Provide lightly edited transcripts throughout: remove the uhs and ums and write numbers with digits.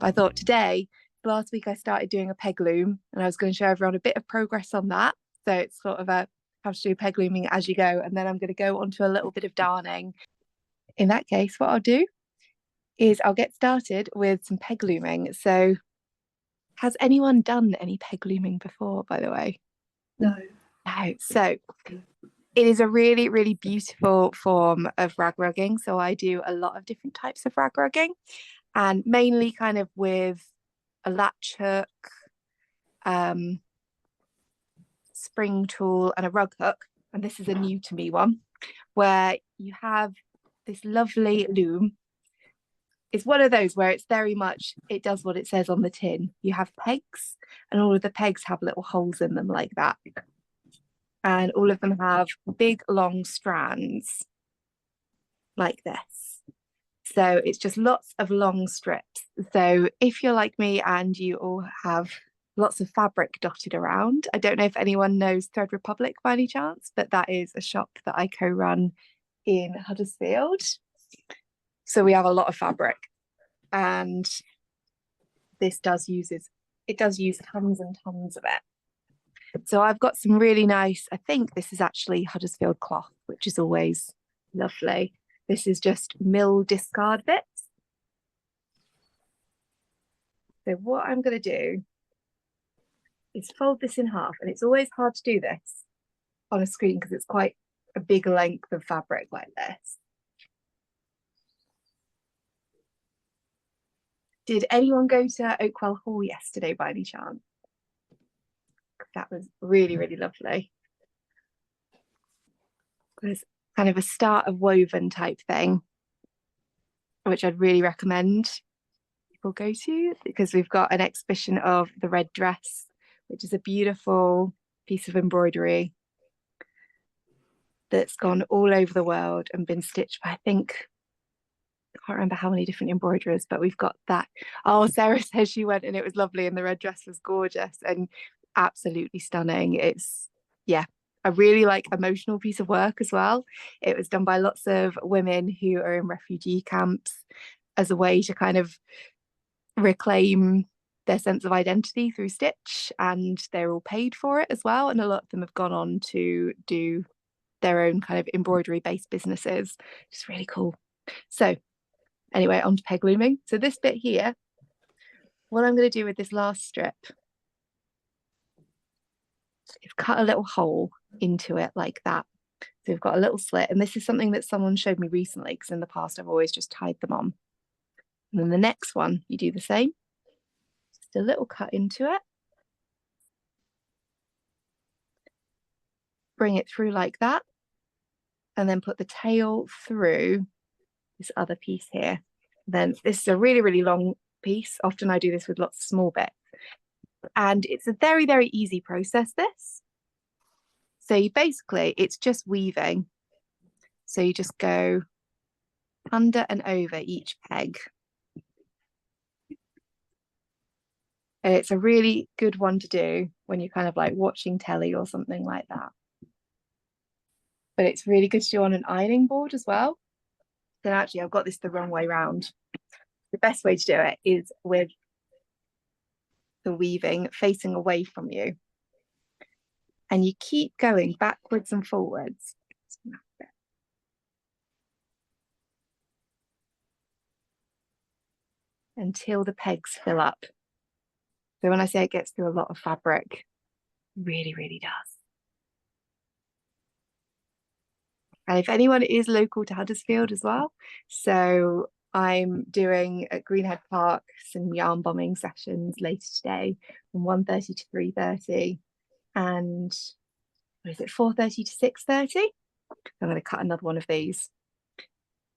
But I thought today, last week I started doing a peg loom and I was going to show everyone a bit of progress on that. So it's sort of a how to do peg looming as you go. And then I'm going to go on to a little bit of darning. In that case, what I'll do is I'll get started with some peg looming. So has anyone done any peg looming before, by the way? No. No. So it is a really, really beautiful form of rag rugging. So I do a lot of different types of rag rugging and mainly kind of with a latch hook, spring tool and a rug hook. And this is a new to me one where you have this lovely loom. It's one of those where it's very much, it does what it says on the tin. You have pegs and all of the pegs have little holes in them like that. And all of them have big long strands like this. So it's just lots of long strips. So if you're like me and you all have lots of fabric dotted around, I don't know if anyone knows Thread Republic by any chance, but that is a shop that I co-run in Huddersfield. So we have a lot of fabric, and this does use tons and tons of it. So I've got some really nice, I think this is actually Huddersfield cloth, which is always lovely. This is just mill discard bits. So what I'm going to do is fold this in half, and it's always hard to do this on a screen because it's quite a big length of fabric like this. Did anyone go to Oakwell Hall yesterday by any chance? That was really, really lovely. It was kind of a start of woven type thing, which I'd really recommend people go to because we've got an exhibition of the red dress, which is a beautiful piece of embroidery that's gone all over the world and been stitched by, I think, I can't remember how many different embroiderers, but we've got that. Oh, Sarah says she went and it was lovely and the red dress was gorgeous and absolutely stunning. It's, yeah, a really like emotional piece of work as well. It was done by lots of women who are in refugee camps as a way to kind of reclaim their sense of identity through stitch, and they're all paid for it as well. And a lot of them have gone on to do their own kind of embroidery based businesses. It's really cool. So anyway, on to peg looming. So this bit here, what I'm going to do with this last strip is cut a little hole into it like that. So we've got a little slit, and this is something that someone showed me recently because in the past I've always just tied them on. And then the next one, you do the same. Just a little cut into it. Bring it through like that. And then put the tail through this other piece here. Then this is a really, really long piece. Often I do this with lots of small bits. And it's a very, very easy process, this. So you basically, it's just weaving. So you just go under and over each peg. And it's a really good one to do when you're kind of like watching telly or something like that. But it's really good to do on an ironing board as well. So actually, I've got this the wrong way round. The best way to do it is with the weaving facing away from you. And you keep going backwards and forwards until the pegs fill up. So when I say it gets through a lot of fabric, it really, really does. And if anyone is local to Huddersfield as well, so I'm doing at Greenhead Park some yarn bombing sessions later today from 1:30 to 3:30, and what is it, 4:30 to 6:30? I'm going to cut another one of these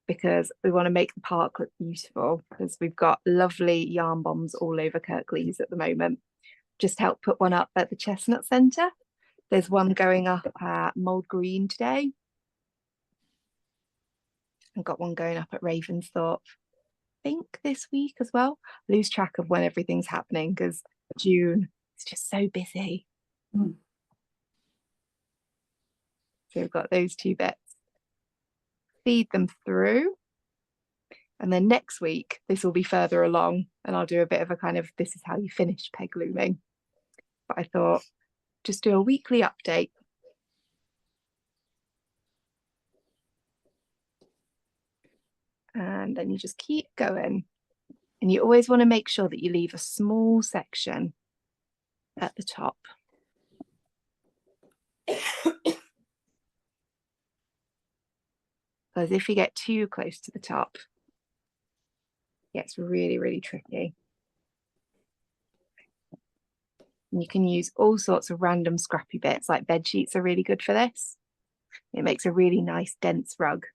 because we want to make the park look beautiful because we've got lovely yarn bombs all over Kirklees at the moment. Just help put one up at the Chestnut Centre. There's one going up at Mould Green today. I've got one going up at Ravensthorpe, I think this week as well. I lose track of when everything's happening because June is just so busy. So we've got those two bits. Feed them through. And then next week, this will be further along and I'll do a bit of a kind of, this is how you finish peg looming. But I thought, just do a weekly update. And then you just keep going. And you always want to make sure that you leave a small section at the top. Because if you get too close to the top, it gets really, really tricky. And you can use all sorts of random scrappy bits, like bed sheets are really good for this. It makes a really nice dense rug.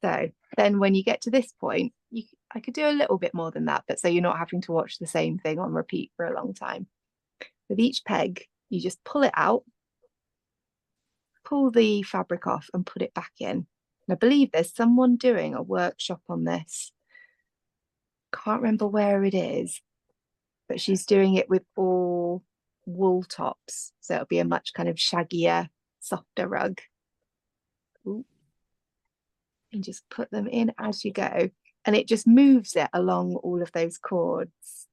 So then when you get to this point, I could do a little bit more than that, but so you're not having to watch the same thing on repeat for a long time. With each peg, you just pull it out, pull the fabric off and put it back in. And I believe there's someone doing a workshop on this. Can't remember where it is, but she's doing it with all wool tops. So it'll be a much kind of shaggier, softer rug. Ooh. And just put them in as you go. And it just moves it along all of those cords.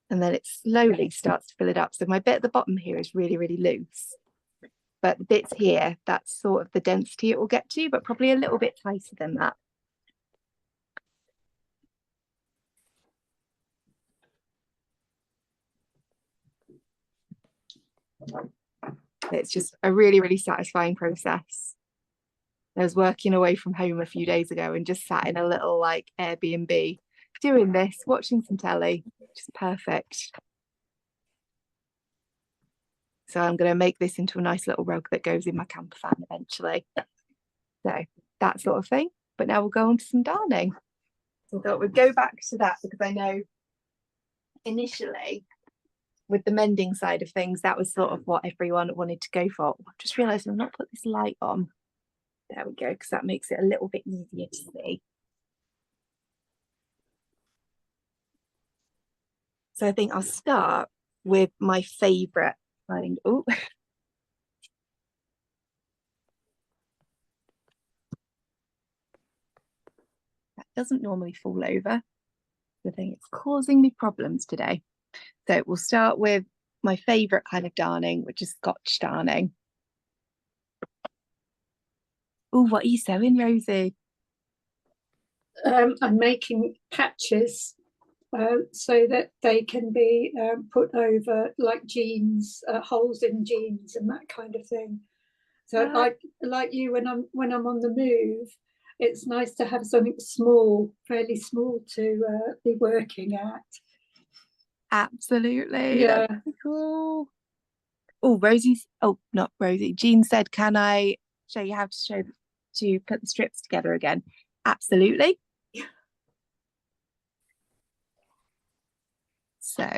And then it slowly starts to fill it up. So my bit at the bottom here is really, really loose. But the bits here, that's sort of the density it will get to, but probably a little bit tighter than that. It's just a really, really satisfying process. I was working away from home a few days ago and just sat in a little like Airbnb doing this, watching some telly, just perfect. So I'm going to make this into a nice little rug that goes in my camper van eventually. So that sort of thing. But now we'll go on to some darning. So I thought we'd go back to that because I know initially with the mending side of things, that was sort of what everyone wanted to go for. I've just realised I've not put this light on. There we go, because that makes it a little bit easier to see. So I think I'll start with my favourite kind. Oh, that doesn't normally fall over. I think it's causing me problems today. So we'll start with my favourite kind of darning, which is Scotch darning. Oh, what are you sewing, Rosie? I'm making patches so that they can be put over like jeans, holes in jeans and that kind of thing. So like you, when I'm on the move, it's nice to have something small, fairly small to be working at. Absolutely. Yeah. That's so cool. Oh, Rosie's, oh, not Rosie. Jean said, can I show you how to put the strips together again? Absolutely. So,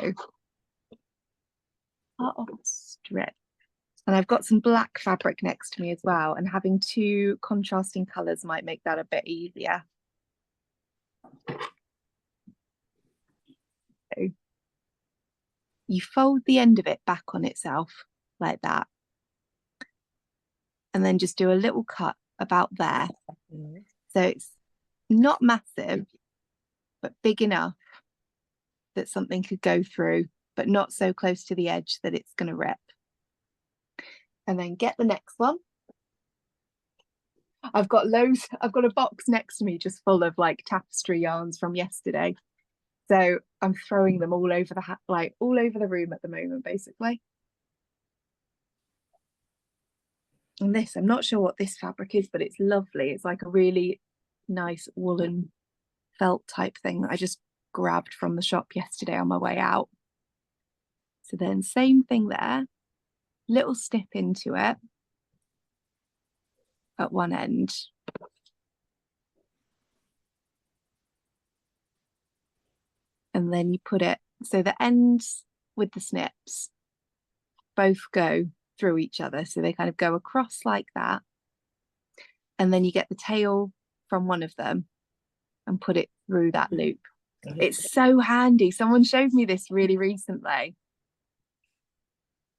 part of strip. And I've got some black fabric next to me as well. And having two contrasting colours might make that a bit easier. So, you fold the end of it back on itself like that. And then just do a little cut about there. So it's not massive, but big enough that something could go through, but not so close to the edge that it's going to rip. And then get the next one. I've got a box next to me just full of like tapestry yarns from yesterday. So I'm throwing them all over all over the room at the moment, basically. And this, I'm not sure what this fabric is, but it's lovely. It's like a really nice woolen felt type thing that I just grabbed from the shop yesterday on my way out. So then same thing there, little snip into it at one end. And then you put it, so the ends with the snips both go through each other. So they kind of go across like that. And then you get the tail from one of them and put it through that loop. It's so handy. Someone showed me this really recently.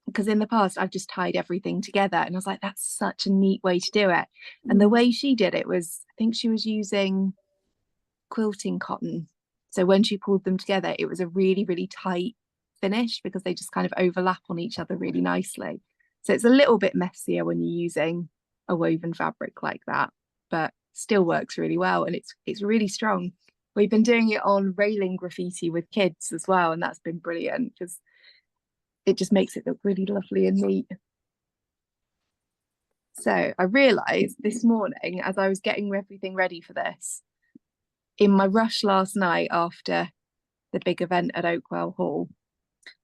because in the past I've just tied everything together, and I was like, that's such a neat way to do it. And the way she did it was, I think she was using quilting cotton. So when she pulled them together, it was a really, really tight finish because they just kind of overlap on each other really nicely. So it's a little bit messier when you're using a woven fabric like that, but still works really well, and it's really strong. We've been doing it on railing graffiti with kids as well, and that's been brilliant because it just makes it look really lovely and neat. So I realised this morning as I was getting everything ready for this, in my rush last night after the big event at Oakwell Hall,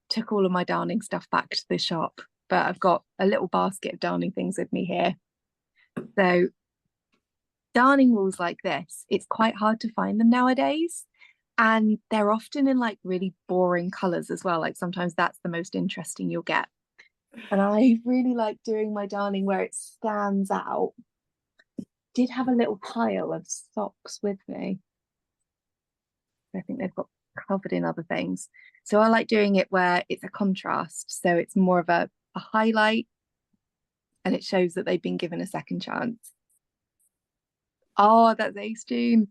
took all of my darning stuff back to the shop, but I've got a little basket of darning things with me here. So darning wools like this, it's quite hard to find them nowadays. And they're often in like really boring colours as well. Like sometimes that's the most interesting you'll get. And I really like doing my darning where it stands out. Did have a little pile of socks with me. I think they've got covered in other things. So I like doing it where it's a contrast. So it's more of a highlight, and it shows that they've been given a second chance. Oh, that's Ace June.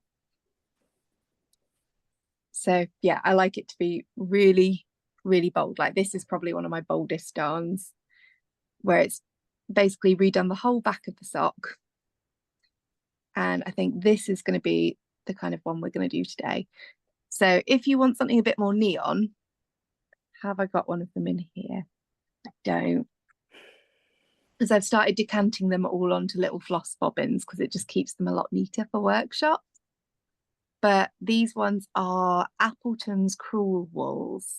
So yeah, I like it to be really, really bold. Like this is probably one of my boldest darns, where it's basically redone the whole back of the sock. And I think this is going to be the kind of one we're going to do today. So if you want something a bit more neon, have I got one of them in here? I don't. Because I've started decanting them all onto little floss bobbins because it just keeps them a lot neater for workshops. But these ones are Appleton's Cruel Wools,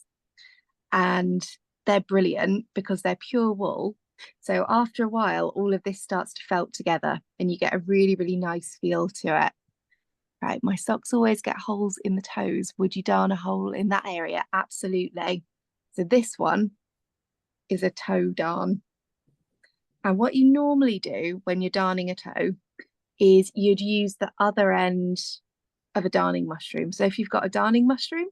and they're brilliant because they're pure wool. So after a while, all of this starts to felt together and you get a really, really nice feel to it. Right, my socks always get holes in the toes. Would you darn a hole in that area? Absolutely. So this one is a toe darn. And what you normally do when you're darning a toe is you'd use the other end of a darning mushroom. So if you've got a darning mushroom,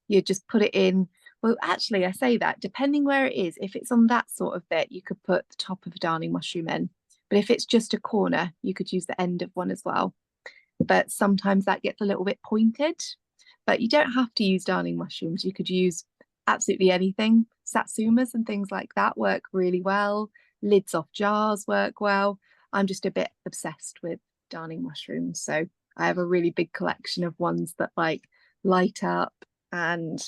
you just put it in. Well, actually, I say that depending where it is, if it's on that sort of bit, you could put the top of a darning mushroom in. But if it's just a corner, you could use the end of one as well. But sometimes that gets a little bit pointed. But you don't have to use darning mushrooms. You could use absolutely anything. Satsumas and things like that work really well. Lids off jars work well. I'm just a bit obsessed with darning mushrooms. So I have a really big collection of ones that like light up and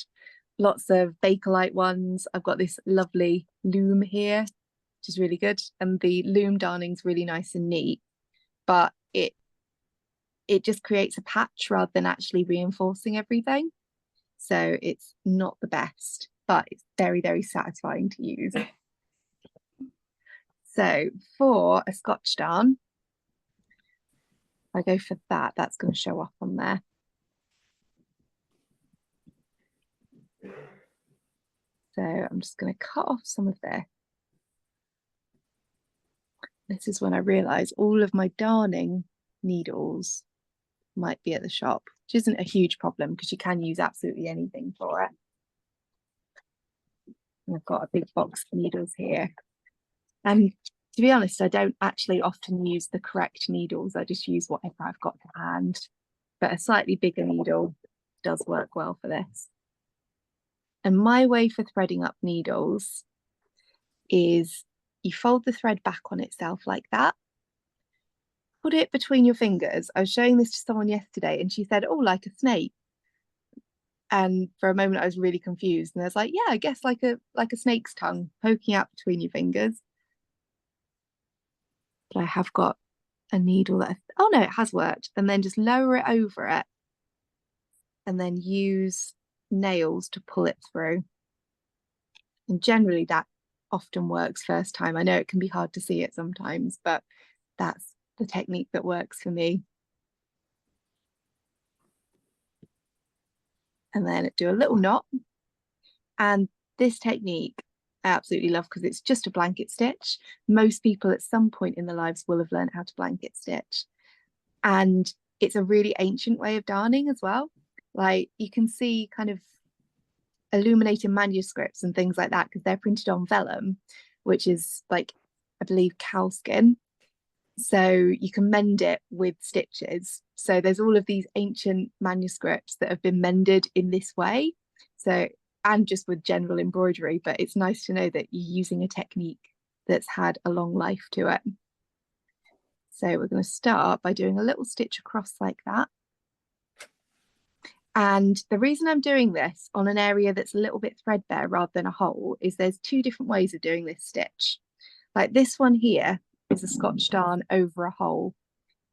lots of Bakelite ones. I've got this lovely loom here, which is really good. And the loom darning's really nice and neat, but it just creates a patch rather than actually reinforcing everything. So it's not the best, but it's very, very satisfying to use. So for a Scotch darn, I go for that. That's going to show up on there. So I'm just going to cut off some of this. This is when I realise all of my darning needles might be at the shop, which isn't a huge problem because you can use absolutely anything for it. And I've got a big box of needles here. And to be honest, I don't actually often use the correct needles. I just use whatever I've got to hand. But a slightly bigger needle does work well for this. And my way for threading up needles is you fold the thread back on itself like that. Put it between your fingers. I was showing this to someone yesterday and she said, oh, like a snake. And for a moment I was really confused. And I was like, yeah, I guess like a snake's tongue poking out between your fingers. But I have got a needle that, oh no, it has worked. And then just lower it over it and then use nails to pull it through. And generally that often works first time. I know it can be hard to see it sometimes, but that's the technique that works for me. And then do a little knot. And this technique I absolutely love because it's just a blanket stitch. Most people at some point in their lives will have learned how to blanket stitch. And it's a really ancient way of darning as well. Like you can see kind of illuminated manuscripts and things like that, because they're printed on vellum, which is like, I believe, cowskin. So you can mend it with stitches. So there's all of these ancient manuscripts that have been mended in this way. So, and just with general embroidery, but it's nice to know that you're using a technique that's had a long life to it. So we're going to start by doing a little stitch across like that. And the reason I'm doing this on an area that's a little bit threadbare rather than a hole is there's two different ways of doing this stitch. Like this one here is a scotch darn over a hole,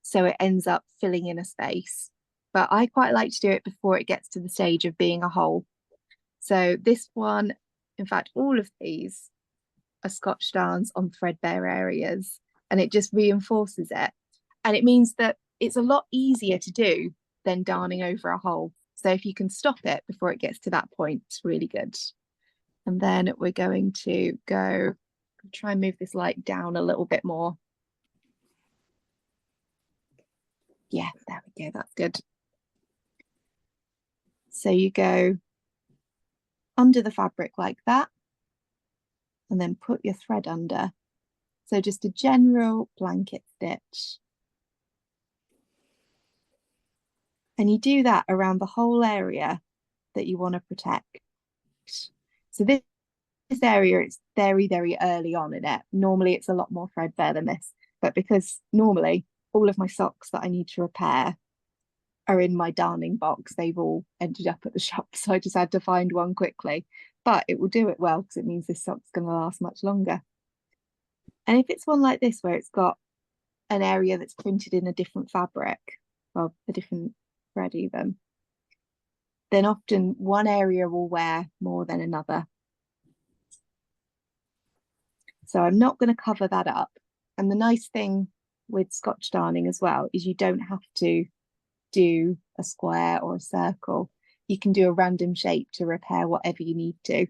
so it ends up filling in a space. But I quite like to do it before it gets to the stage of being a hole. So this one, in fact, all of these are scotch darns on threadbare areas, and it just reinforces it. And it means that it's a lot easier to do than darning over a hole. So if you can stop it before it gets to that point, it's really good. And then we're going to go try and move this light down a little bit more. Yeah, there we go, that's good. So you go under the fabric like that, and then put your thread under. So just a general blanket stitch. And you do that around the whole area that you want to protect. So this area, it's very, very early on in it. Normally it's a lot more threadbare than this, but because normally all of my socks that I need to repair are in my darning box, they've all ended up at the shop, so I just had to find one quickly. But it will do it well because it means this sock's going to last much longer. And if it's one like this where it's got an area that's printed in a different fabric, well, a different thread even, then often one area will wear more than another. So I'm not going to cover that up. And the nice thing with scotch darning as well is you don't have to do a square or a circle. You can do a random shape to repair whatever you need to.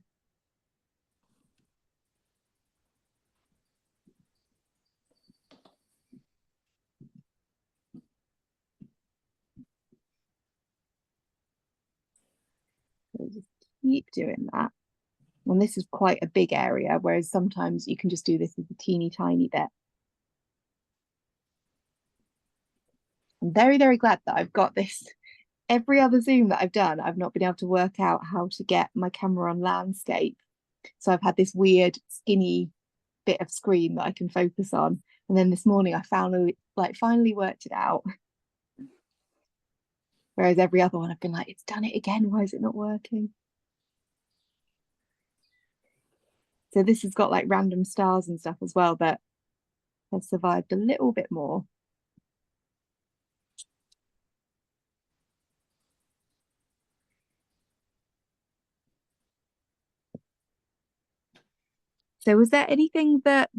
So just keep doing that. And this is quite a big area, whereas sometimes you can just do this as a teeny tiny bit. I'm very, very glad that I've got this. Every other Zoom that I've done, I've not been able to work out how to get my camera on landscape. So I've had this weird skinny bit of screen that I can focus on. And then this morning I finally worked it out. Whereas every other one I've been like, it's done it again. Why is it not working? So this has got like random stars and stuff as well that have survived a little bit more. So was there anything that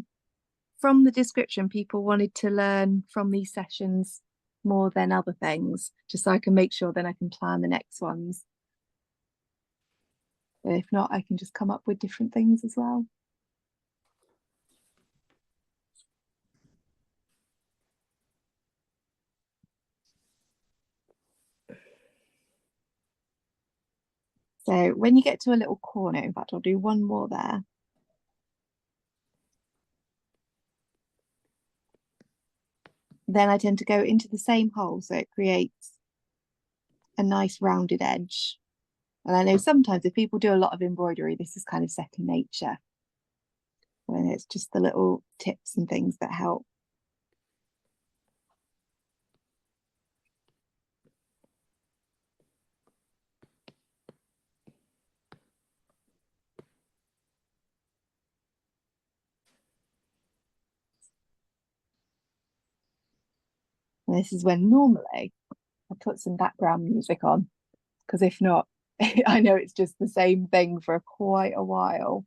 from the description people wanted to learn from these sessions more than other things, just so I can make sure then I can plan the next ones? But if not, I can just come up with different things as well. So when you get to a little corner, in fact, I'll do one more there. Then I tend to go into the same hole, so it creates a nice rounded edge. And I know sometimes if people do a lot of embroidery, this is kind of second nature. When it's just the little tips and things that help. And this is when normally I put some background music on, because if not, I know it's just the same thing for quite a while.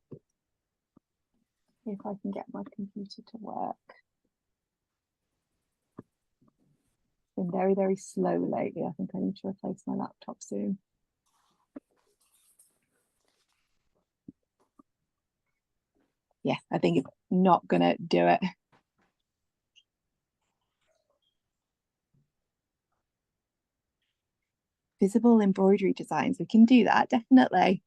If I can get my computer to work. It's been very, very slow lately. I think I need to replace my laptop soon. Yeah, I think it's not gonna do it. Visible embroidery designs, we can do that, definitely.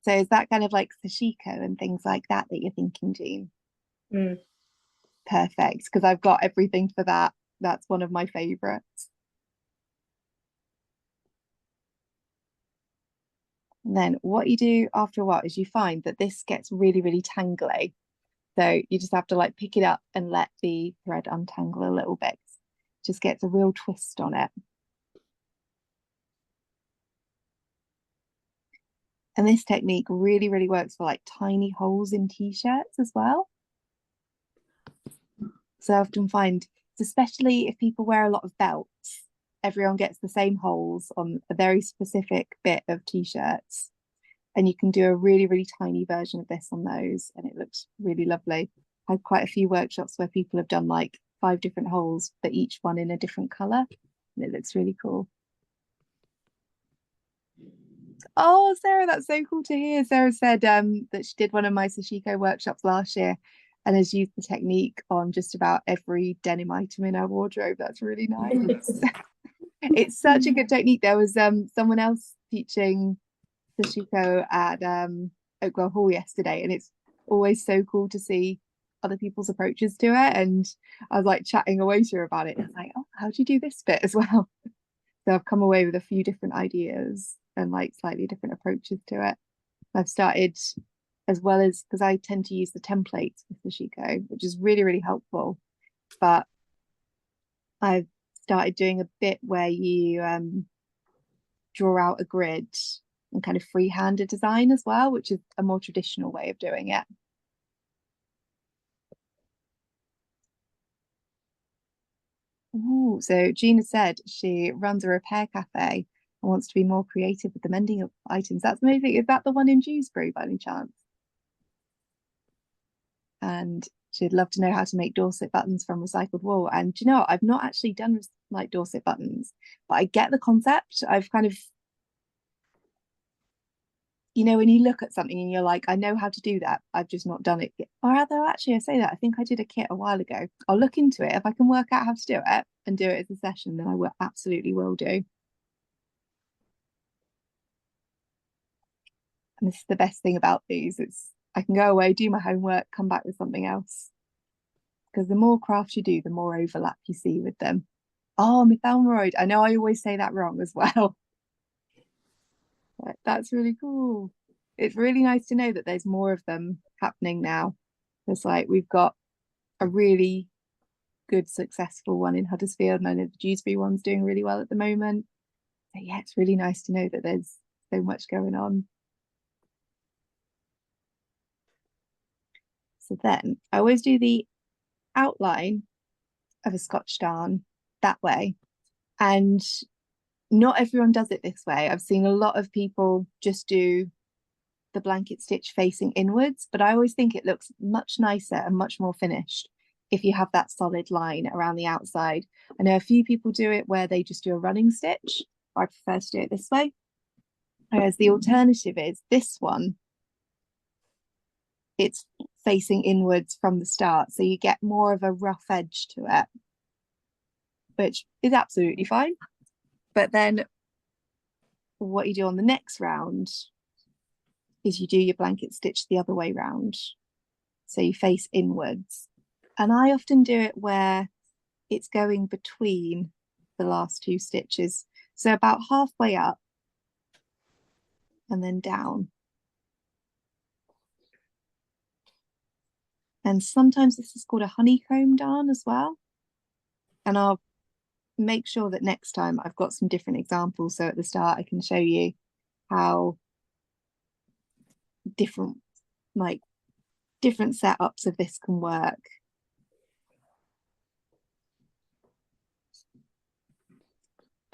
So is that kind of like sashiko and things like that you're thinking, Jean? Mm. Perfect, because I've got everything for that. That's one of my favorites. And then what you do after a while is you find that this gets really, really tangly. So you just have to like pick it up and let the thread untangle a little bit. Just gets a real twist on it. And this technique really, really works for like tiny holes in t-shirts as well. So I often find, especially if people wear a lot of belts, everyone gets the same holes on a very specific bit of t-shirts. And you can do a really, really tiny version of this on those, and it looks really lovely. I had quite a few workshops where people have done like 5 different holes, but each one in a different color, and it looks really cool. Oh, Sarah, that's so cool to hear. Sarah said that she did one of my sashiko workshops last year and has used the technique on just about every denim item in her wardrobe. That's really nice. It's such a good technique. There was someone else teaching sashiko at Oakwell Hall yesterday, and it's always so cool to see other people's approaches to it. And I was like chatting away to her about it. And I was like, oh, how do you do this bit as well? So I've come away with a few different ideas and like slightly different approaches to it. I've started, as well as, because I tend to use the templates with sashiko, which is really, really helpful. But I've started doing a bit where you draw out a grid and kind of freehand a design as well, which is a more traditional way of doing it. Ooh, so Gina said she runs a repair cafe and wants to be more creative with the mending of items. That's amazing. Is that the one in Dewsbury by any chance? And she'd love to know how to make Dorset buttons from recycled wool. And do you know what? I've not actually done like Dorset buttons, but I get the concept. I've kind of, when you look at something and you're like, I know how to do that, I've just not done it yet. Or although actually I say that, I think I did a kit a while ago. I'll look into it. If I can work out how to do it and do it as a session, then I will absolutely do. And this is the best thing about these. It's I can go away, do my homework, come back with something else. Because the more craft you do, the more overlap you see with them. Oh, methalmaroid. I know I always say that wrong as well. But that's really cool. It's really nice to know that there's more of them happening now. It's like we've got a really good, successful one in Huddersfield, and I know the Dewsbury one's doing really well at the moment. So yeah, it's really nice to know that there's so much going on. So then I always do the outline of a Scotch darn that way. And not everyone does it this way. I've seen a lot of people just do the blanket stitch facing inwards, but I always think it looks much nicer and much more finished if you have that solid line around the outside. I know a few people do it where they just do a running stitch. I prefer to do it this way. Whereas the alternative is this one. It's facing inwards from the start, so you get more of a rough edge to it, which is absolutely fine. But then what you do on the next round is you do your blanket stitch the other way round, so you face inwards. And I often do it where it's going between the last 2 stitches, so about halfway up and then down. And sometimes this is called a honeycomb darn as well. And I'll make sure that next time I've got some different examples, so at the start I can show you how different setups of this can work.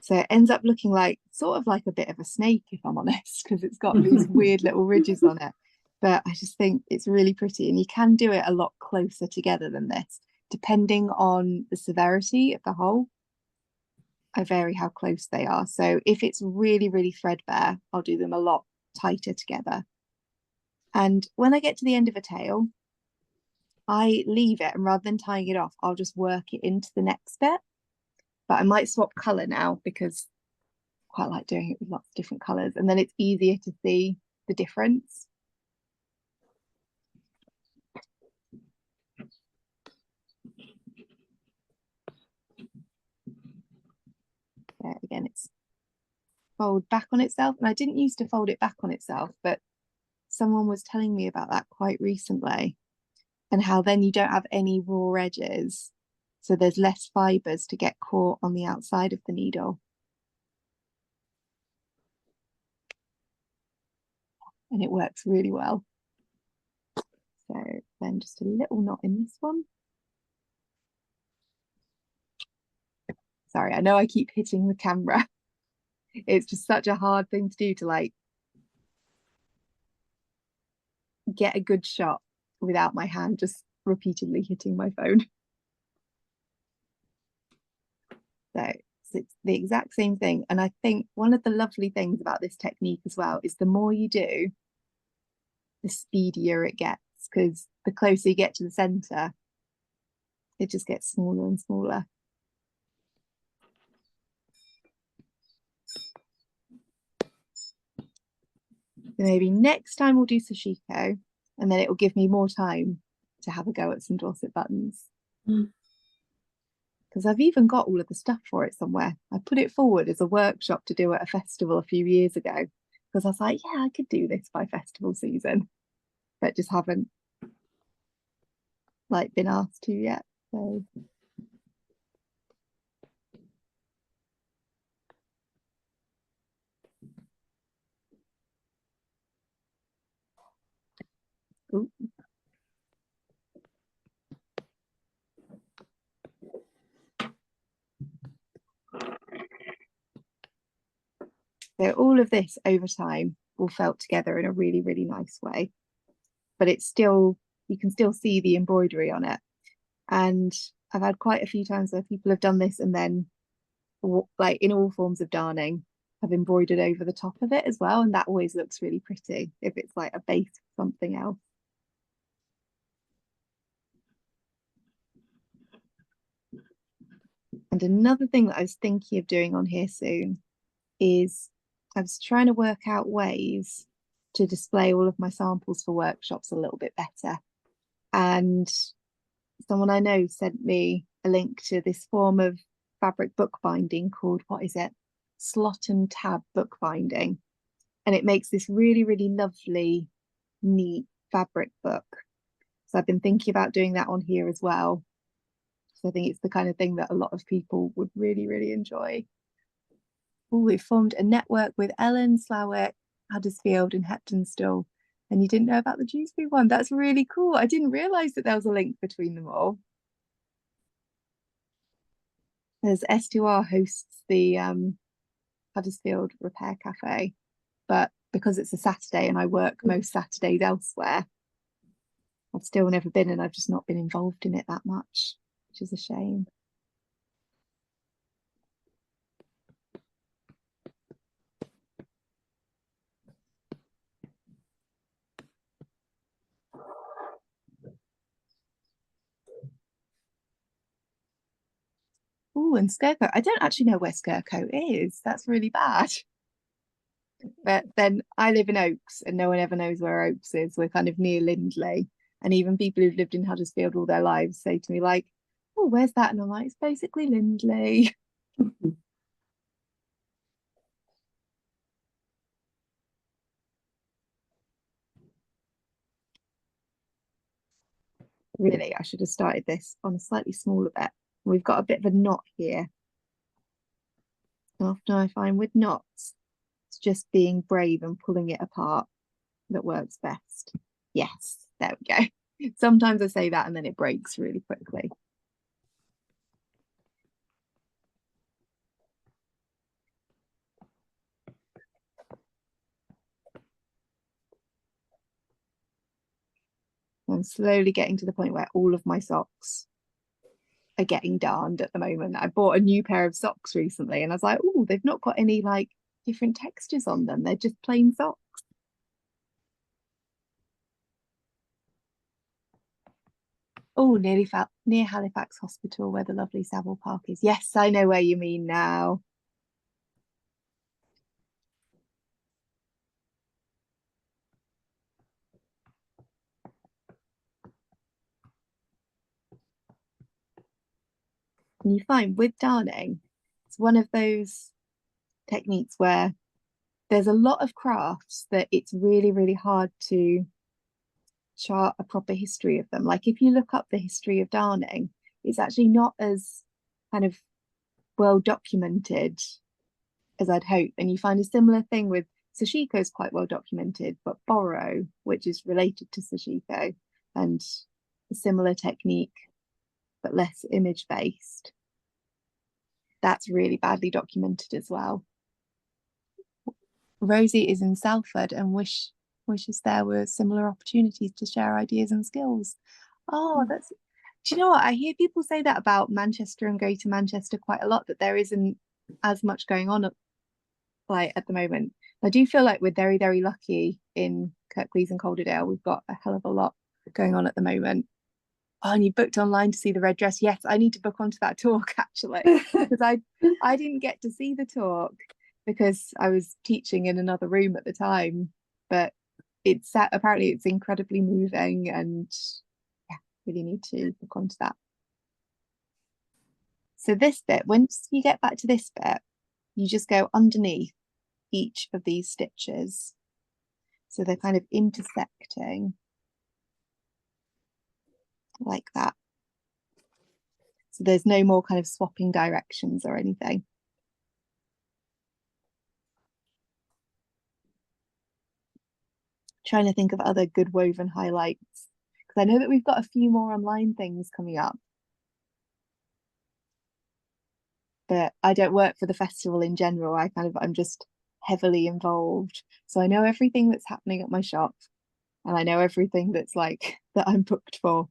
So it ends up looking like sort of like a bit of a snake, if I'm honest, because it's got these weird little ridges on it. But I just think it's really pretty, and you can do it a lot closer together than this, depending on the severity of the hole. I vary how close they are. So if it's really, really threadbare, I'll do them a lot tighter together. And when I get to the end of a tail, I leave it, and rather than tying it off, I'll just work it into the next bit. But I might swap colour now because I quite like doing it with lots of different colours, and then it's easier to see the difference. There, again, it's fold back on itself, and I didn't used to fold it back on itself, but someone was telling me about that quite recently, and how then you don't have any raw edges, so there's less fibers to get caught on the outside of the needle. And it works really well. So then just a little knot in this one. Sorry, I know I keep hitting the camera. It's just such a hard thing to do, to like get a good shot without my hand just repeatedly hitting my phone. So it's the exact same thing. And I think one of the lovely things about this technique as well is the more you do, the speedier it gets, because the closer you get to the center, it just gets smaller and smaller. So maybe next time we'll do Sashiko, and then it will give me more time to have a go at some Dorset buttons. Because I've even got all of the stuff for it somewhere. I put it forward as a workshop to do at a festival a few years ago, because I was like, yeah, I could do this by festival season, but just haven't like been asked to yet. So ooh. So all of this over time will felt together in a really, really nice way, but it's still, you can still see the embroidery on it. And I've had quite a few times where people have done this and then, like in all forms of darning, have embroidered over the top of it as well, and that always looks really pretty if it's like a base for something else. And another thing that I was thinking of doing on here soon is I was trying to work out ways to display all of my samples for workshops a little bit better. And someone I know sent me a link to this form of fabric bookbinding called, what is it? Slot and tab bookbinding. And it makes this really, really lovely, neat fabric book. So I've been thinking about doing that on here as well. So I think it's the kind of thing that a lot of people would really, really enjoy. Oh, we've formed a network with Ellen, Slowick, Huddersfield and Heptonstall. And you didn't know about the Dewsbury one? That's really cool. I didn't realise that there was a link between them all. There's S2R hosts the Huddersfield Repair Cafe, but because it's a Saturday and I work most Saturdays elsewhere, I've still never been, and I've just not been involved in it that much, which is a shame. Oh, and Scarecrow. I don't actually know where Scarecrow is. That's really bad. But then I live in Oaks and no one ever knows where Oaks is. We're kind of near Lindley. And even people who've lived in Huddersfield all their lives say to me like, oh, where's that? And I'm like, it's basically Lindley. Really, I should have started this on a slightly smaller bit. We've got a bit of a knot here. And often I find with knots, it's just being brave and pulling it apart that works best. Yes, there we go. Sometimes I say that and then it breaks really quickly. I'm slowly getting to the point where all of my socks are getting darned at the moment. I bought a new pair of socks recently and I was like, oh, they've not got any like different textures on them. They're just plain socks. Oh, nearly near Halifax Hospital, where the lovely Savile Park is. Yes, I know where you mean now. And you find with darning, it's one of those techniques where there's a lot of crafts that it's really, really hard to chart a proper history of them. Like if you look up the history of darning, it's actually not as kind of well documented as I'd hope. And you find a similar thing with sashiko is quite well documented, but boro, which is related to sashiko and a similar technique, but less image based, that's really badly documented as well. Rosie is in Salford and wishes there were similar opportunities to share ideas and skills. Oh, that's, do you know what? I hear people say that about Manchester and Greater Manchester quite a lot, that there isn't as much going on like at the moment. I do feel like we're very, very lucky in Kirklees and Calderdale. We've got a hell of a lot going on at the moment. Oh, and you booked online to see the red dress. Yes, I need to book onto that talk actually, because I didn't get to see the talk because I was teaching in another room at the time. But apparently it's incredibly moving, and yeah, really need to book onto that. So this bit, once you get back to this bit, you just go underneath each of these stitches. So they're kind of intersecting like that. So there's no more kind of swapping directions or anything. Trying to think of other good woven highlights, because I know that we've got a few more online things coming up, but I don't work for the festival in general. I'm just heavily involved, so I know everything that's happening at my shop, and I know everything that's like that I'm booked for,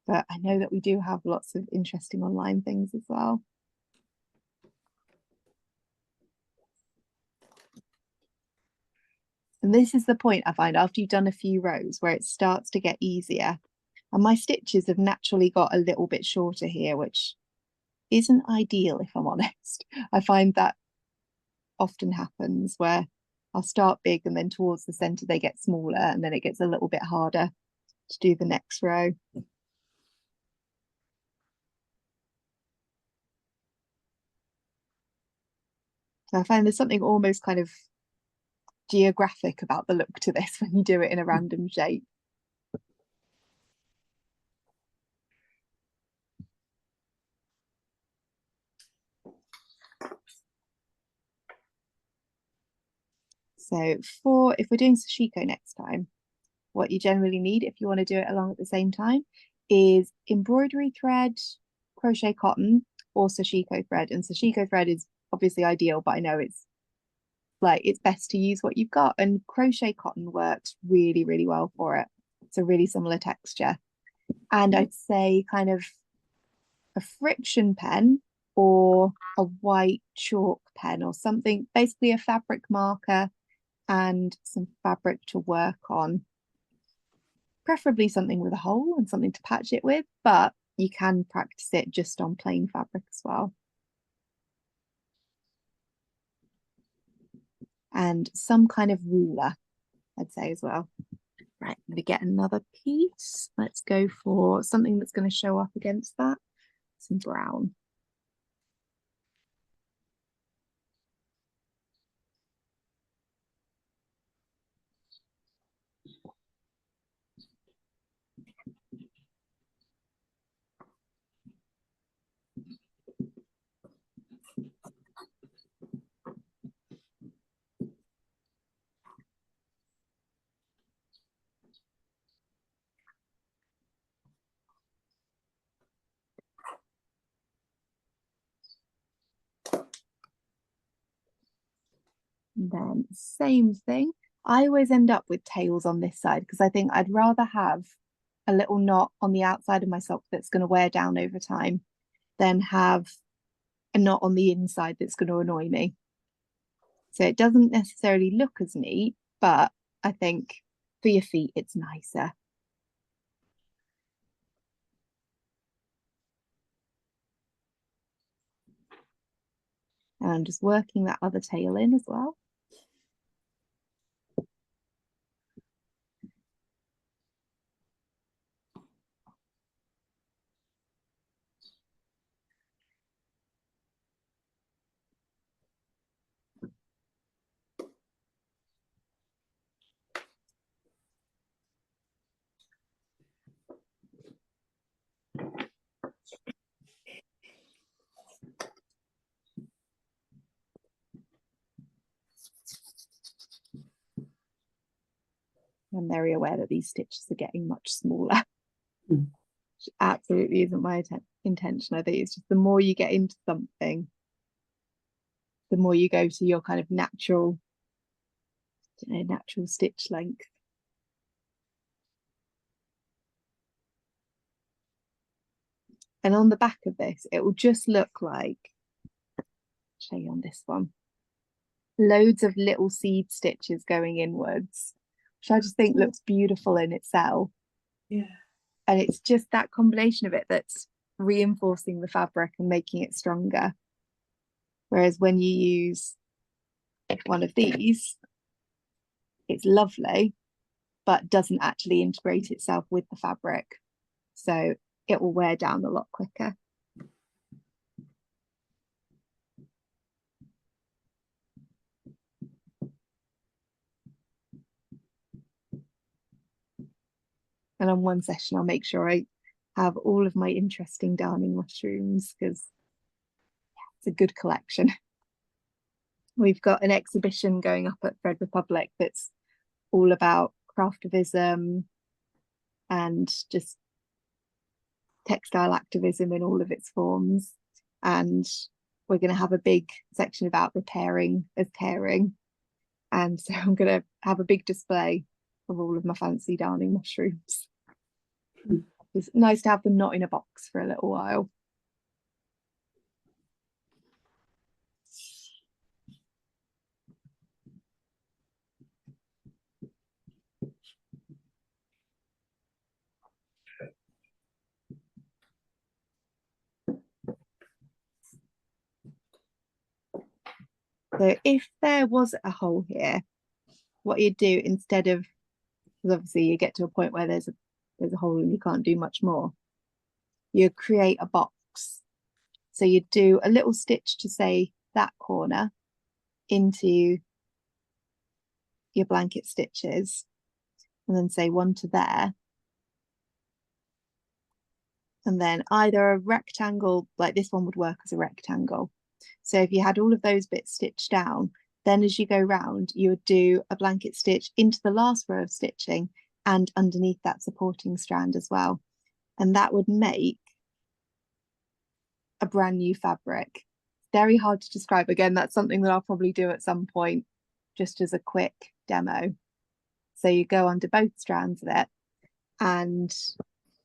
but I know that we do have lots of interesting online things as well. And this is the point I find after you've done a few rows where it starts to get easier. And my stitches have naturally got a little bit shorter here, which isn't ideal if I'm honest. I find that often happens where I'll start big and then towards the center they get smaller, and then it gets a little bit harder to do the next row. So I find there's something almost kind of geographic about the look to this when you do it in a random shape. So if we're doing sashiko next time, what you generally need if you want to do it along at the same time is embroidery thread, crochet cotton, or sashiko thread. And sashiko thread is obviously ideal, but I know it's best to use what you've got, and crochet cotton works really, really well for it. It's a really similar texture. And I'd say kind of a friction pen or a white chalk pen or something, basically a fabric marker and some fabric to work on. Preferably something with a hole and something to patch it with, but you can practice it just on plain fabric as well. And some kind of ruler, I'd say as well. Right, I'm going to get another piece. Let's go for something that's going to show up against that. Some brown. And then same thing. I always end up with tails on this side because I think I'd rather have a little knot on the outside of my sock that's going to wear down over time than have a knot on the inside that's going to annoy me. So it doesn't necessarily look as neat, but I think for your feet it's nicer. And I'm just working that other tail in as well. I'm very aware that these stitches are getting much smaller. Mm. Which absolutely isn't my intention. I think it's just the more you get into something, the more you go to your kind of natural stitch length. And on the back of this, it will just look like, I'll show you on this one, loads of little seed stitches going inwards, which I just think looks beautiful in itself. Yeah. And it's just that combination of it that's reinforcing the fabric and making it stronger. Whereas when you use one of these, it's lovely, but doesn't actually integrate itself with the fabric. So it will wear down a lot quicker. And on one session, I'll make sure I have all of my interesting darning mushrooms, because it's a good collection. We've got an exhibition going up at Thread Republic that's all about craftivism and just textile activism in all of its forms. And we're going to have a big section about repairing as caring. And so I'm going to have a big display of all of my fancy darning mushrooms. It's nice to have them not in a box for a little while. So if there was a hole here, what you'd do instead of, because obviously you get to a point where there's a hole and you can't do much more, you create a box. So you'd do a little stitch to say that corner into your blanket stitches, and then say one to there, and then either a rectangle, like this one would work as a rectangle. So if you had all of those bits stitched down, then as you go round, you would do a blanket stitch into the last row of stitching and underneath that supporting strand as well. And that would make a brand new fabric. Very hard to describe. Again, that's something that I'll probably do at some point, just as a quick demo. So you go under both strands of it, and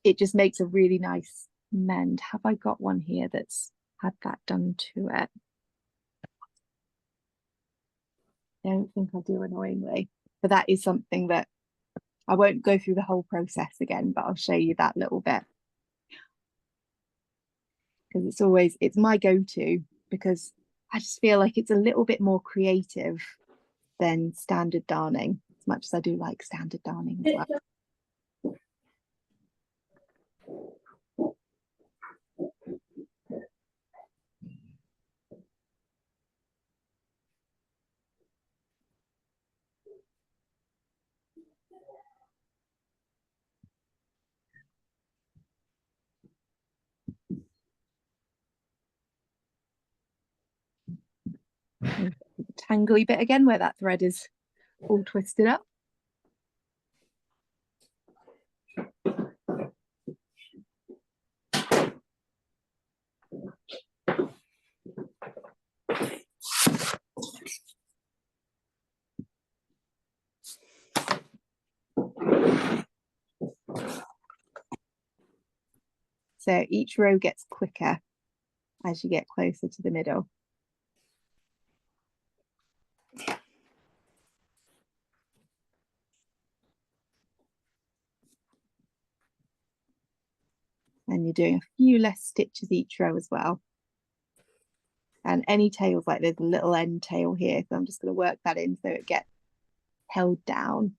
it just makes a really nice mend. Have I got one here that's had that done to it? I don't think I do, annoyingly, but that is something that I won't go through the whole process again, but I'll show you that little bit, because it's my go-to, because I just feel like it's a little bit more creative than standard darning, as much as I do like standard darning as well. Tangly bit again where that thread is all twisted up. So each row gets quicker as you get closer to the middle. And you're doing a few less stitches each row as well. And any tails, like there's a little end tail here, so I'm just going to work that in so it gets held down.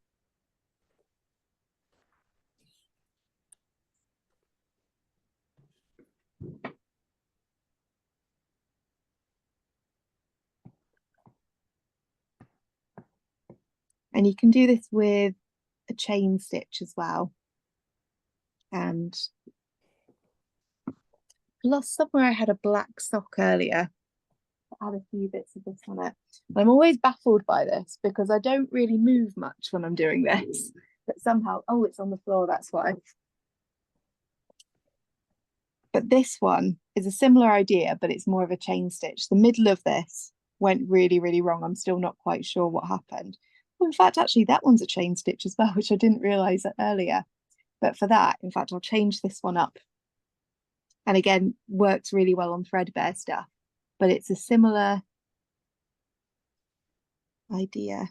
And you can do this with a chain stitch as well. And lost somewhere, I had a black sock earlier. I had a few bits of this on it. I'm always baffled by this because I don't really move much when I'm doing this. but somehow, oh, it's on the floor, that's why. But this one is a similar idea, but it's more of a chain stitch. The middle of this went really, really wrong. I'm still not quite sure what happened. Well, in fact, actually, that one's a chain stitch as well, which I didn't realize earlier. But for that, in fact, I'll change this one up. And again, works really well on threadbare stuff, but it's a similar idea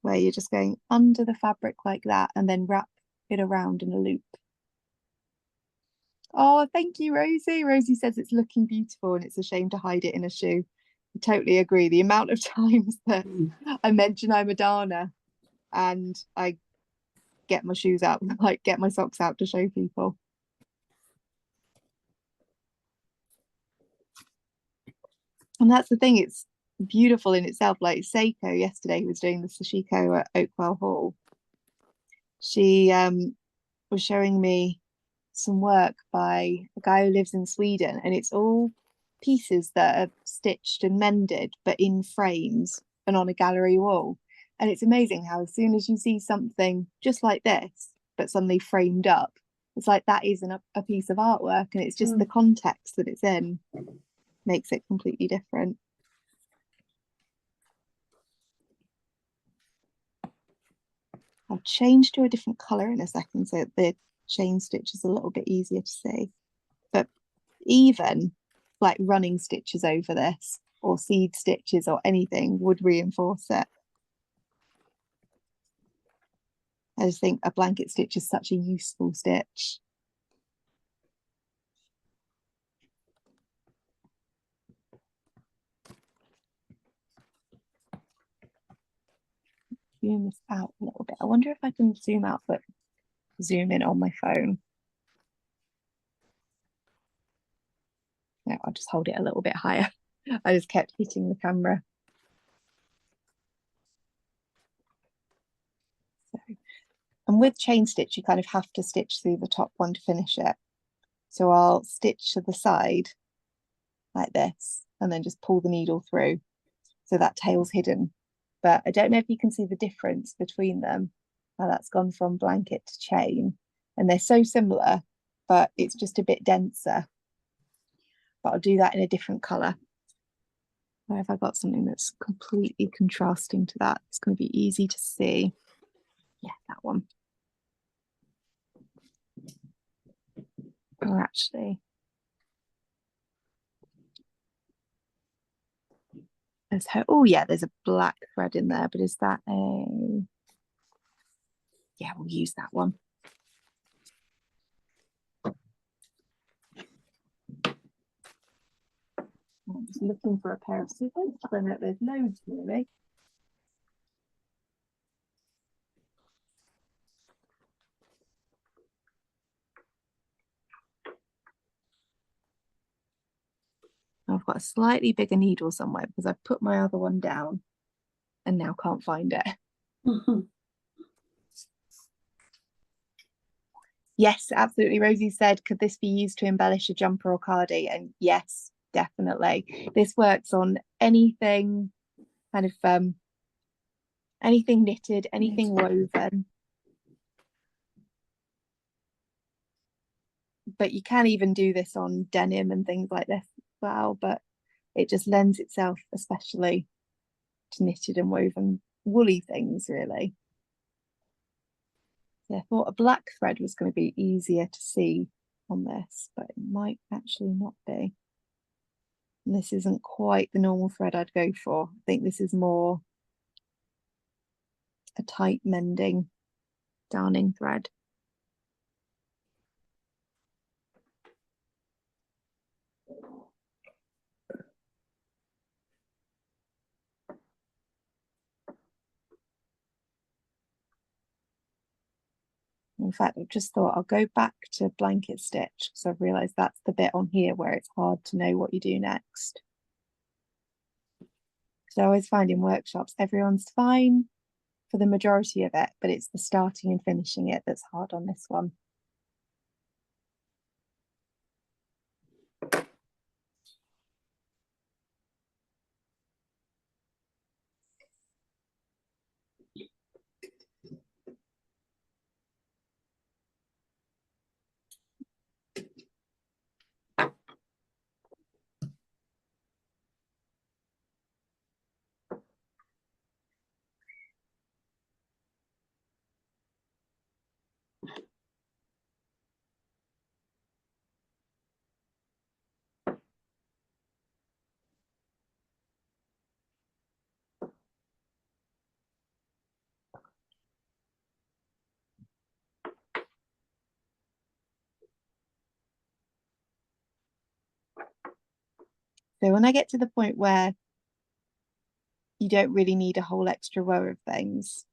where you're just going under the fabric like that and then wrap it around in a loop. Oh, thank you, Rosie. Rosie says it's looking beautiful and it's a shame to hide it in a shoe. I totally agree. The amount of times that I mention I'm a darner and I get my shoes out, like get my socks out to show people. And that's the thing, it's beautiful in itself. Like Seiko yesterday, who was doing the Sashiko at Oakwell Hall, she was showing me some work by a guy who lives in Sweden, and it's all pieces that are stitched and mended but in frames and on a gallery wall. And it's amazing how as soon as you see something just like this but suddenly framed up, it's like that isn't a piece of artwork, and it's just the context that it's in makes it completely different. I'll change to a different colour in a second so the chain stitch is a little bit easier to see. But even like running stitches over this or seed stitches or anything would reinforce it. I just think a blanket stitch is such a useful stitch. Zoom this out a little bit. I wonder if I can zoom out but zoom in on my phone. No, I'll just hold it a little bit higher. I just kept hitting the camera. So, and with chain stitch, you kind of have to stitch through the top one to finish it. So I'll stitch to the side like this and then just pull the needle through so that tail's hidden. But I don't know if you can see the difference between them, how that's gone from blanket to chain. And they're so similar, but it's just a bit denser. But I'll do that in a different colour. Where have I got something that's completely contrasting to that? It's going to be easy to see. Yeah, that one. Or actually, there's her. Oh yeah, there's a black thread in there, but is that a? Yeah, we'll use that one. I'm just looking for a pair of scissors. I know there's loads near me. I've got a slightly bigger needle somewhere because I've put my other one down and now can't find it. Yes, absolutely. Rosie said, could this be used to embellish a jumper or cardi? And yes, definitely. This works on anything kind of anything knitted, anything woven. But you can even do this on denim and things like this as well, but it just lends itself especially to knitted and woven woolly things, really. Yeah, I thought a black thread was going to be easier to see on this, but it might actually not be. And this isn't quite the normal thread I'd go for. I think this is more a tight mending darning thread. In fact, I've just thought I'll go back to blanket stitch because I've realised that's the bit on here where it's hard to know what you do next. So I always find in workshops, everyone's fine for the majority of it, but it's the starting and finishing it that's hard on this one. So when I get to the point where you don't really need a whole extra row of things,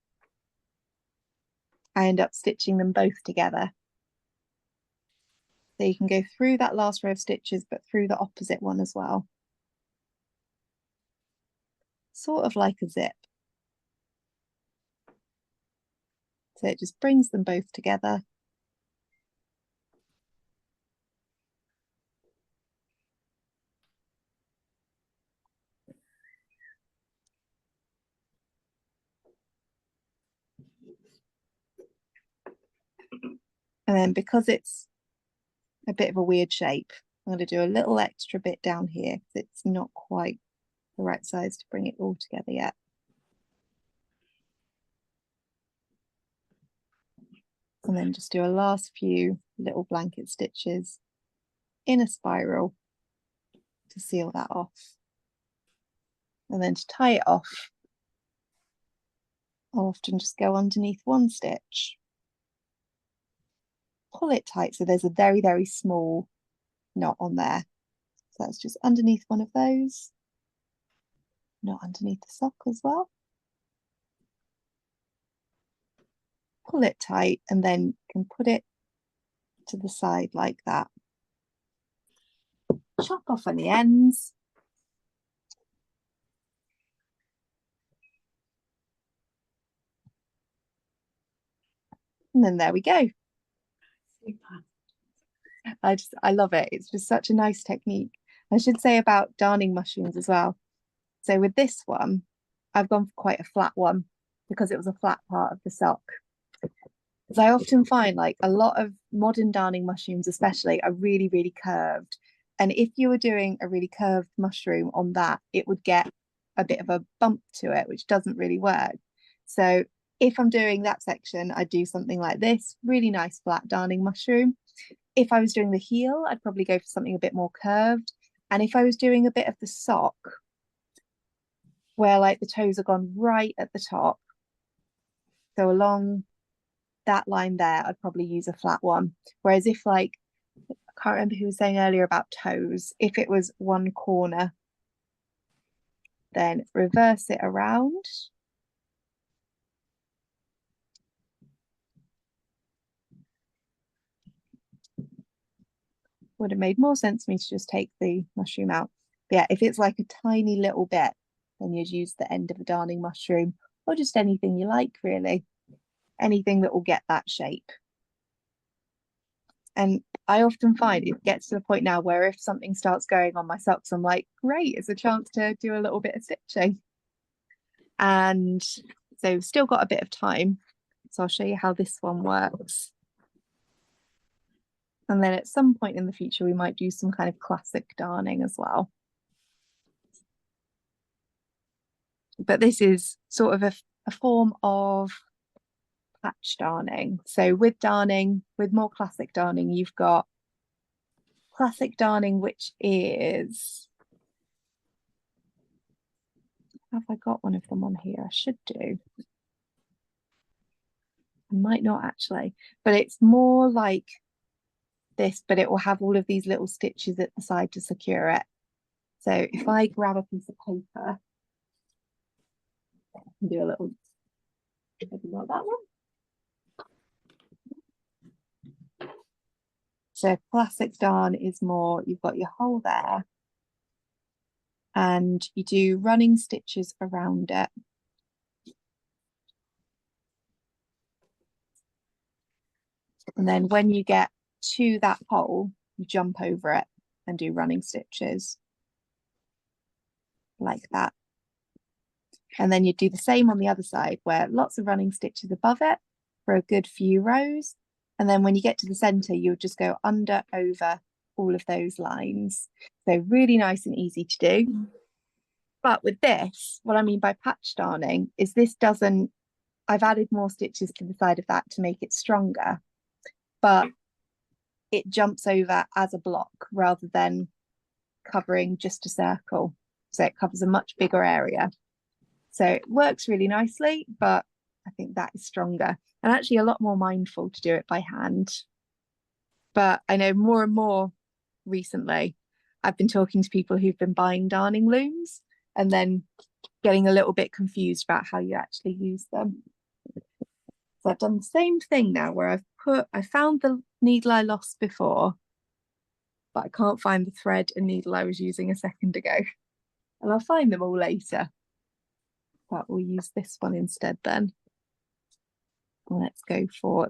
I end up stitching them both together. So you can go through that last row of stitches, but through the opposite one as well. Sort of like a zip. So it just brings them both together. And then because it's a bit of a weird shape, I'm going to do a little extra bit down here because it's not quite the right size to bring it all together yet. And then just do a last few little blanket stitches in a spiral to seal that off. And then to tie it off, I'll often just go underneath one stitch, pull it tight so there's a very, very small knot on there. So that's just underneath one of those, knot underneath the sock as well. Pull it tight and then you can put it to the side like that. Chop off on the ends. And then there we go. I love it. It's just such a nice technique. I should say about darning mushrooms as well. So with this one, I've gone for quite a flat one because it was a flat part of the sock. Because I often find like a lot of modern darning mushrooms especially are really, really curved. And if you were doing a really curved mushroom on that, it would get a bit of a bump to it, which doesn't really work. So if I'm doing that section, I'd do something like this, really nice flat darning mushroom. If I was doing the heel, I'd probably go for something a bit more curved. And if I was doing a bit of the sock, where like the toes are gone right at the top, so along that line there, I'd probably use a flat one. Whereas if like, I can't remember who was saying earlier about toes, if it was one corner, then reverse it around. Would have made more sense for me to just take the mushroom out. But yeah, if it's like a tiny little bit, then you'd use the end of a darning mushroom or just anything you like, really. Anything that will get that shape. And I often find it gets to the point now where if something starts going on my socks, I'm like, great, it's a chance to do a little bit of stitching. And so still got a bit of time. So I'll show you how this one works. And then at some point in the future, we might do some kind of classic darning as well. But this is sort of a form of patch darning. So with darning, with more classic darning, you've got classic darning, which is, have I got one of them on here? I should do. I might not actually, but it's more like this, but it will have all of these little stitches at the side to secure it. So if I grab a piece of paper, I can do a little, maybe not that one. So classic darn is more, you've got your hole there and you do running stitches around it. And then when you get to that hole, you jump over it and do running stitches like that. And then you do the same on the other side where lots of running stitches above it for a good few rows. And then when you get to the center, you'll just go under, over all of those lines. So really nice and easy to do. But with this, what I mean by patch darning is this doesn't, I've added more stitches to the side of that to make it stronger, but it jumps over as a block rather than covering just a circle. So it covers a much bigger area. So it works really nicely, but I think that is stronger and actually a lot more mindful to do it by hand. But I know more and more recently, I've been talking to people who've been buying darning looms and then getting a little bit confused about how you actually use them. So I've done the same thing now where I found the needle I lost before, but I can't find the thread and needle I was using a second ago. And I'll find them all later. But we'll use this one instead then. Let's go for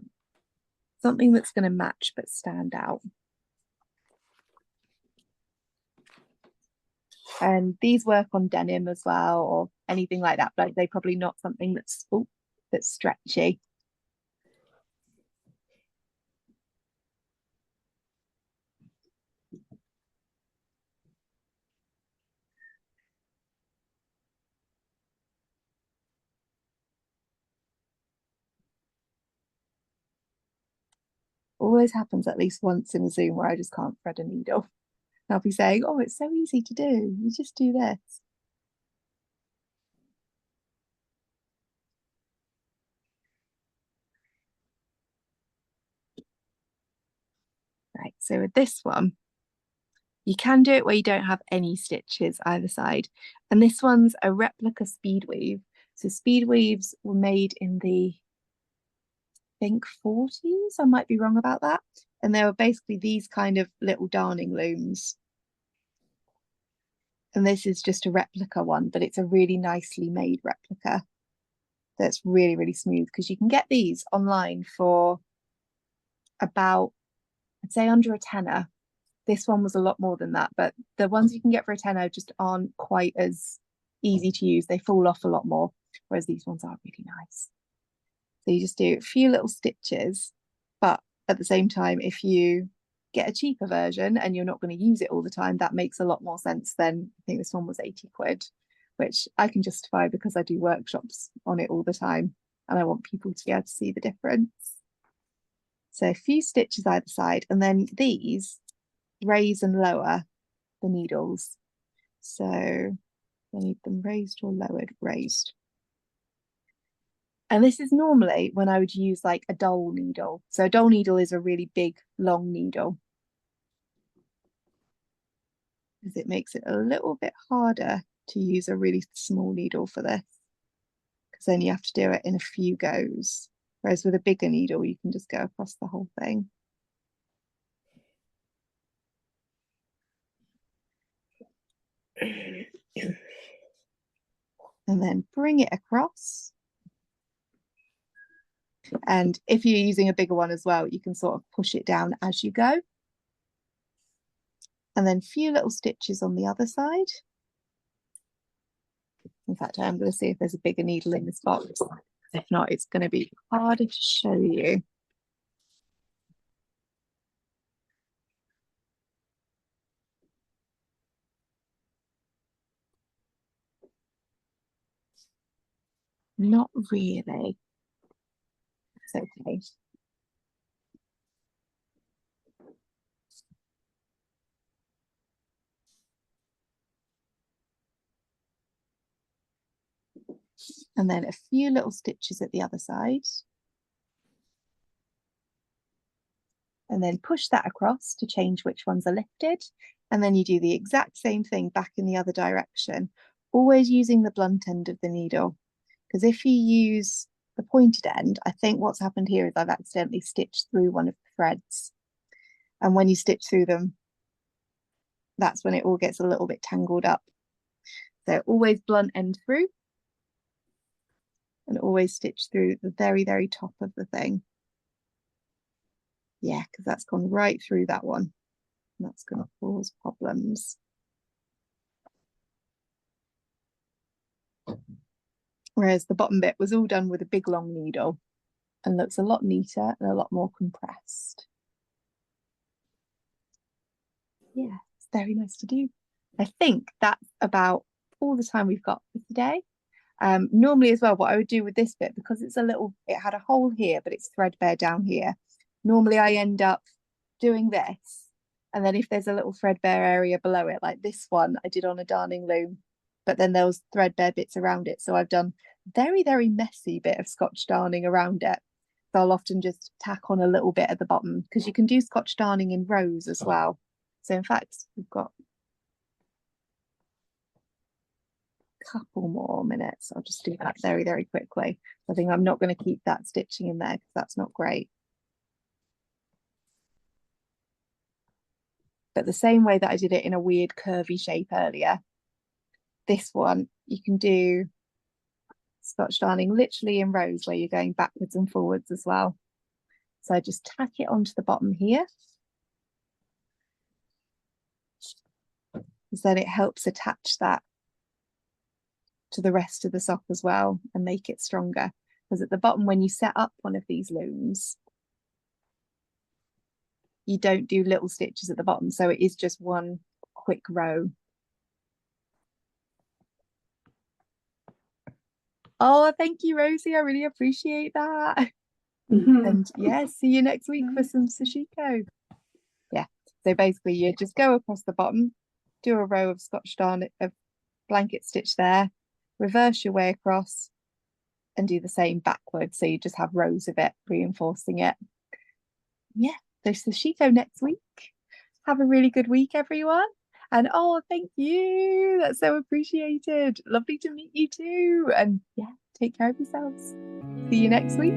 something that's going to match but stand out. And these work on denim as well, or anything like that, but they're probably not something that's stretchy. Always happens at least once in a Zoom where I just can't thread a needle. And I'll be saying, oh, it's so easy to do. You just do this. Right, so with this one, you can do it where you don't have any stitches either side. And this one's a replica speed weave. So speed weaves were made in the, I think, 40s. I might be wrong about that. And they were basically these kind of little darning looms. And this is just a replica one, but it's a really nicely made replica that's really, really smooth, because you can get these online for about, I'd say, under a tenner. This one was a lot more than that, but the ones you can get for a tenner just aren't quite as easy to use. They fall off a lot more, whereas these ones are really nice. So you just do a few little stitches, but at the same time, if you get a cheaper version and you're not going to use it all the time, that makes a lot more sense than, I think this one was 80 quid, which I can justify because I do workshops on it all the time and I want people to be able to see the difference. So a few stitches either side, and then these raise and lower the needles. So I need them raised or lowered, raised. And this is normally when I would use like a dole needle. So a dole needle is a really big, long needle, because it makes it a little bit harder to use a really small needle for this, because then you have to do it in a few goes. Whereas with a bigger needle, you can just go across the whole thing. And then bring it across. And if you're using a bigger one as well, you can sort of push it down as you go. And then a few little stitches on the other side. In fact, I'm going to see if there's a bigger needle in this box. If not, it's going to be harder to show you. Not really. It's okay. And then a few little stitches at the other side. And then push that across to change which ones are lifted. And then you do the exact same thing back in the other direction, always using the blunt end of the needle. Because if you use the pointed end, I think what's happened here is I've accidentally stitched through one of the threads. And when you stitch through them, that's when it all gets a little bit tangled up. So always blunt end through, and always stitch through the very, very top of the thing. Yeah, because that's gone right through that one. And that's going to cause problems. Whereas the bottom bit was all done with a big long needle and looks a lot neater and a lot more compressed. Yeah, it's very nice to do. I think that's about all the time we've got for today. Normally as well, what I would do with this bit, because it's a little, it had a hole here, but it's threadbare down here. Normally I end up doing this. And then if there's a little threadbare area below it, like this one I did on a darning loom, but then there was threadbare bits around it. So I've done very, very messy bit of scotch darning around it. So I'll often just tack on a little bit at the bottom, because you can do scotch darning in rows as well. So in fact, we've got couple more minutes. I'll just do that very, very quickly. I think I'm not going to keep that stitching in there because that's not great. But the same way that I did it in a weird curvy shape earlier, this one you can do Scotch darning literally in rows where you're going backwards and forwards as well. So I just tack it onto the bottom here. Because then it helps attach that to the rest of the sock as well and make it stronger. Because at the bottom, when you set up one of these looms, you don't do little stitches at the bottom. So it is just one quick row. Oh, thank you, Rosie. I really appreciate that. And yeah, see you next week for some sashiko. Yeah, so basically you just go across the bottom, do a row of Scotch darn of blanket stitch there, reverse your way across and do the same backwards. So you just have rows of it, reinforcing it. Yeah, there's sashiko next week. Have a really good week, everyone. And oh, thank you. That's so appreciated. Lovely to meet you too. And yeah, take care of yourselves. See you next week.